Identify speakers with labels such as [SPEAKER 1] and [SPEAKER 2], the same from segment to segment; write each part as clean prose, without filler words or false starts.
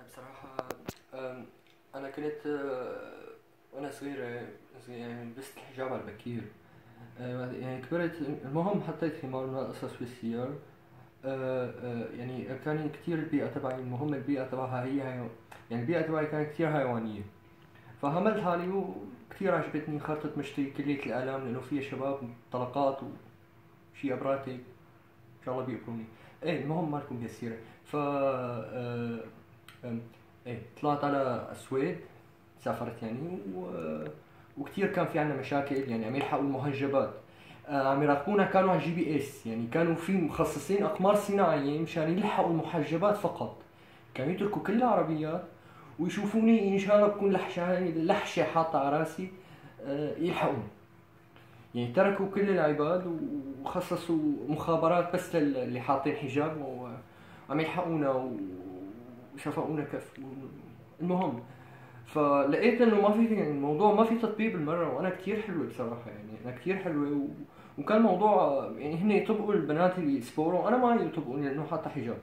[SPEAKER 1] بصراحة أنا كنت وأنا صغير يعني لبست الحجاب على البكير. يعني كبرت، المهم حطيت خمار من القصص بالسيارة. يعني كان كتير البيئة تبعي، المهم البيئة تبعها يعني البيئة تبعي كانت كتير حيوانية. فهملت حالي وكتير عجبتني خرطة مشتي كلية الإعلام، لأنه فيها شباب طلقات وشي أبراتي إن شاء الله بيقبلوني. إيه المهم مالكم بهالسيرة. ف أم، ايه طلعت على السويد، سافرت يعني وكتير كان في عنا مشاكل، يعني عم يلحقوا المهجبات. عم يراقبونا، كانوا على GPS، يعني كانوا في مخصصين أقمار صناعية مشان يلحقوا المحجبات فقط. كانوا يتركوا كل العربيات ويشوفوني إن شاء الله بكون لحشة حاطة على راسي، يلحقوني. يعني تركوا كل العباد وخصصوا مخابرات بس للي حاطين حجاب وعم يلحقونا وشفقونا كف. المهم فلقيت انه ما في، يعني الموضوع ما في تطبيق بالمره، وانا كتير حلوه بصراحه، يعني انا كتير حلوه وكان موضوع يعني هن يطبقوا البنات اللي يسبوروا، انا ما يطبقوني لانه حاطه حجاب.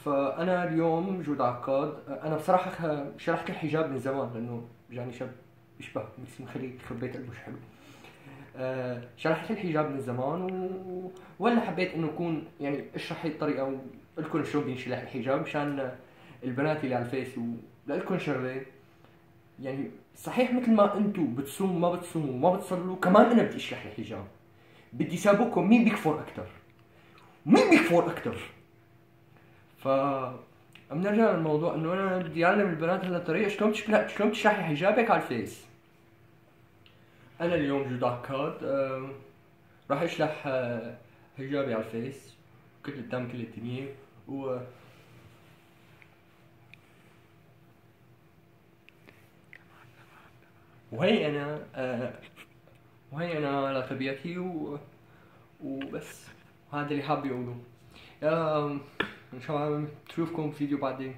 [SPEAKER 1] فانا اليوم جود عقاد، انا بصراحه شرحت الحجاب من زمان لانه جاني شاب بيشبه ياسمين خليل، خبيت قلبه حلو. شرحت الحجاب من زمان ولا حبيت انه اكون يعني اشرح هي الطريقه ولكم شلون بينشلح الحجاب مشان البنات اللي على الفيس، ولكم شغله. يعني صحيح مثل ما انتم بتصوموا ما بتصوموا ما بتصلوا، كمان انا بدي اشرح الحجاب، بدي سابقكم مين بيكفر اكثر، مين بيكفر اكثر. ف بنرجع للموضوع انه انا بدي اعلم البنات هلا طريقه شلون تشرحي حجابك على الفيس. انا اليوم جود عكاد، راح اشرح حجابي على الفيس قدام كل الدنيا وهي انا وهي انا على طبيعتي وبس. هذا اللي حابب اقوله. يا ان شاء الله نشوفكم فيديو بعدين.